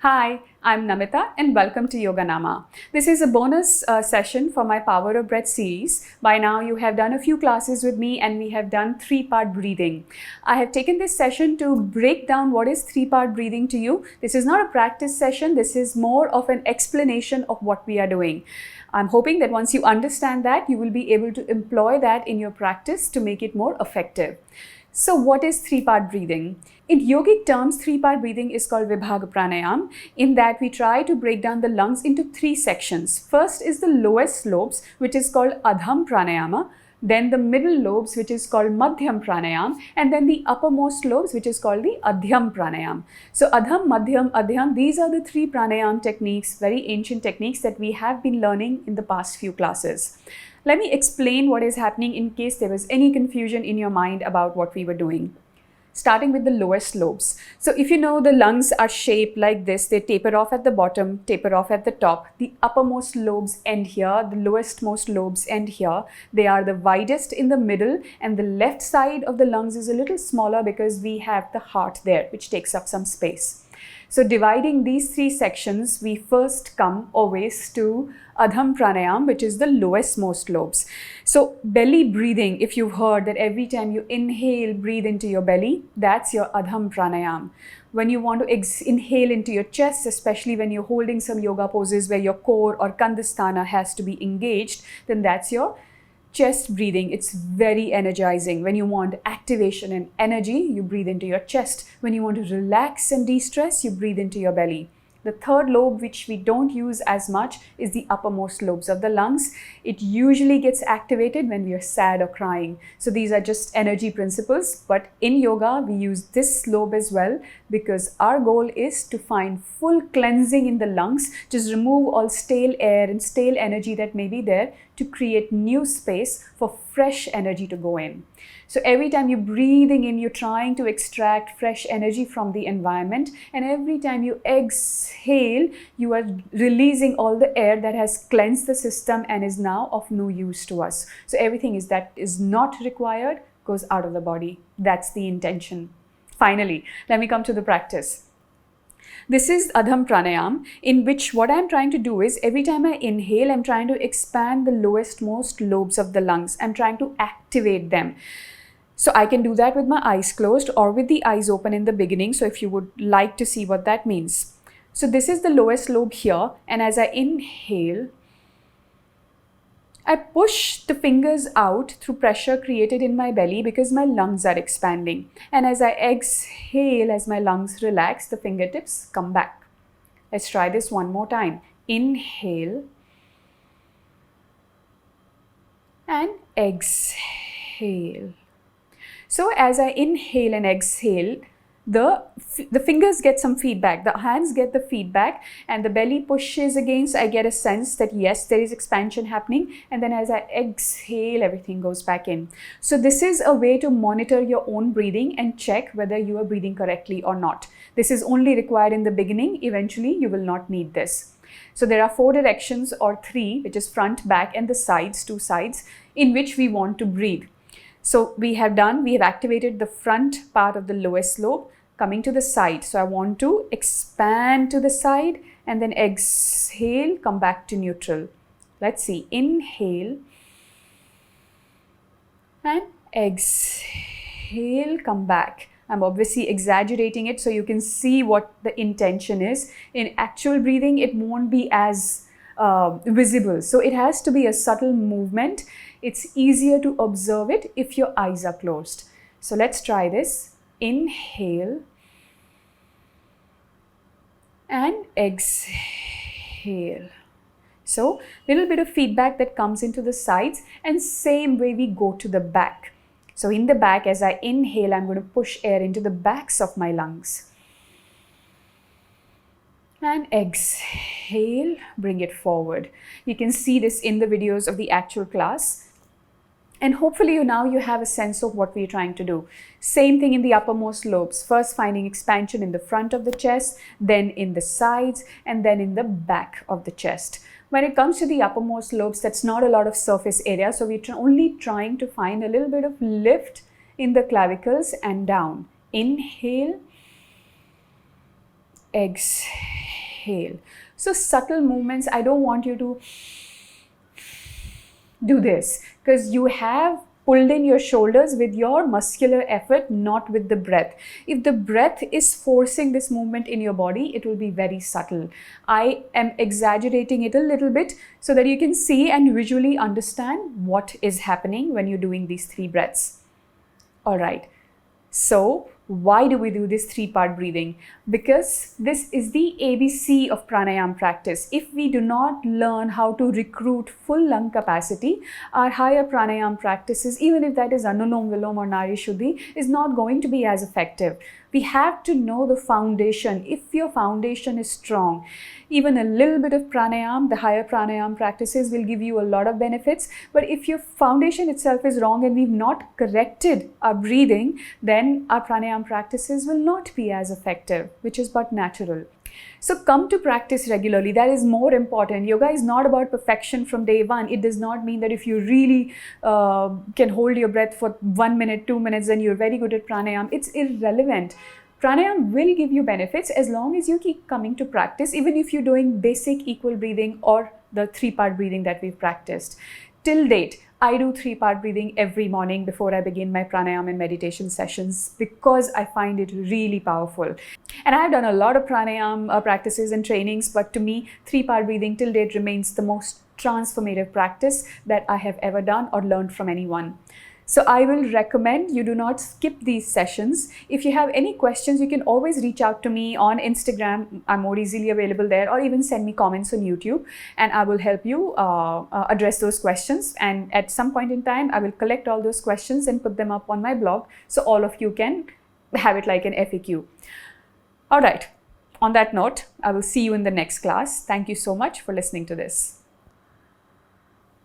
Hi, I'm Namita and welcome to Yoganama. This is a bonus session for my Power of Breath series. By now you have done a few classes with me and we have done three-part breathing. I have taken this session to break down what is three-part breathing to you. This is not a practice session, this is more of an explanation of what we are doing. I'm hoping that once you understand that, you will be able to employ that in your practice to make it more effective. So what is three-part breathing? In yogic terms, three-part breathing is called Vibhaga Pranayam, in that we try to break down the lungs into three sections. First is the lowest lobes, which is called Adham Pranayama, then the middle lobes, which is called Madhyam Pranayam, and then the uppermost lobes, which is called the Adhyam Pranayam. So Adham, Madhyam, Adhyam, these are the three pranayam techniques, very ancient techniques that we have been learning in the past few classes. Let me explain what is happening in case there was any confusion in your mind about what we were doing. Starting with the lowest lobes. So if you know the lungs are shaped like this, they taper off at the bottom, taper off at the top. The uppermost lobes end here, the lowest most lobes end here. They are the widest in the middle, and the left side of the lungs is a little smaller because we have the heart there, which takes up some space. So dividing these three sections, we first come always to Adham Pranayam, which is the lowest most lobes. So belly breathing, if you've heard that every time you inhale, breathe into your belly, that's your Adham Pranayam. When you want to inhale into your chest, especially when you're holding some yoga poses where your core or Kandasthana has to be engaged, then that's your chest breathing. It's very energizing. When you want activation and energy, you breathe into your chest. When you want to relax and de-stress, you breathe into your belly. The third lobe, which we don't use as much, is the uppermost lobes of the lungs. It usually gets activated when we are sad or crying. So these are just energy principles, but in yoga, we use this lobe as well because our goal is to find full cleansing in the lungs, just remove all stale air and stale energy that may be there to create new space for fresh energy to go in. So every time you're breathing in, you're trying to extract fresh energy from the environment. And every time you exhale, you are releasing all the air that has cleansed the system and is now of no use to us. So everything that is not required goes out of the body. That's the intention. Finally, let me come to the practice. This is Adham Pranayam, in which what I'm trying to do is every time I inhale, I'm trying to expand the lowest most lobes of the lungs. I'm trying to activate them. So I can do that with my eyes closed or with the eyes open in the beginning. So if you would like to see what that means. So this is the lowest lobe here. And as I inhale, I push the fingers out through pressure created in my belly because my lungs are expanding. And as I exhale, as my lungs relax, the fingertips come back. Let's try this one more time. Inhale and exhale. So as I inhale and exhale, the fingers get some feedback, the hands get the feedback, and the belly pushes against. I get a sense that yes, there is expansion happening, and then as I exhale, everything goes back in. So this is a way to monitor your own breathing and check whether you are breathing correctly or not. This is only required in the beginning. Eventually, you will not need this. So there are four directions or three, which is front, back, and the sides, two sides, in which we want to breathe. So we have activated the front part of the lowest lobe, coming to the side. So I want to expand to the side and then exhale, come back to neutral. Let's see, inhale and exhale, come back. I'm obviously exaggerating it so you can see what the intention is. In actual breathing, it won't be as visible. So it has to be a subtle movement. It's easier to observe it if your eyes are closed. So let's try this. Inhale and exhale. So little bit of feedback that comes into the sides, and same way we go to the back. So in the back, as I inhale, I'm going to push air into the backs of my lungs. And exhale, bring it forward. You can see this in the videos of the actual class. And hopefully now you have a sense of what we're trying to do. Same thing in the uppermost lobes. First finding expansion in the front of the chest, then in the sides, and then in the back of the chest. When it comes to the uppermost lobes, that's not a lot of surface area. So we're only trying to find a little bit of lift in the clavicles and down. Inhale, exhale. exhale. So subtle movements. I don't want you to do this because you have pulled in your shoulders with your muscular effort, not with the breath. If the breath is forcing this movement in your body, it will be very subtle. I am exaggerating it a little bit so that you can see and visually understand what is happening when you're doing these 3 breaths. All right. So why do we do this 3-part breathing? Because this is the ABC of pranayama practice. If we do not learn how to recruit full lung capacity, our higher pranayama practices, even if that is Anulom Vilom or Nari Shuddhi, is not going to be as effective. We have to know the foundation. If your foundation is strong, even a little bit of pranayama, the higher pranayama practices will give you a lot of benefits. But if your foundation itself is wrong and we've not corrected our breathing, then our pranayama practices will not be as effective, which is but natural. So come to practice regularly. That is more important. Yoga is not about perfection from day one. It does not mean that if you really can hold your breath for 1 minute, 2 minutes, then you're very good at pranayama. It's irrelevant. Pranayama will give you benefits as long as you keep coming to practice, even if you're doing basic equal breathing or the 3-part breathing that we've practiced. Till date, I do 3-part breathing every morning before I begin my pranayama and meditation sessions because I find it really powerful. And I've done a lot of pranayama practices and trainings, but to me, 3-part breathing till date remains the most transformative practice that I have ever done or learned from anyone. So I will recommend you do not skip these sessions. If you have any questions, you can always reach out to me on Instagram. I'm more easily available there, or even send me comments on YouTube and I will help you address those questions. And at some point in time, I will collect all those questions and put them up on my blog so all of you can have it like an FAQ. All right. On that note, I will see you in the next class. Thank you so much for listening to this.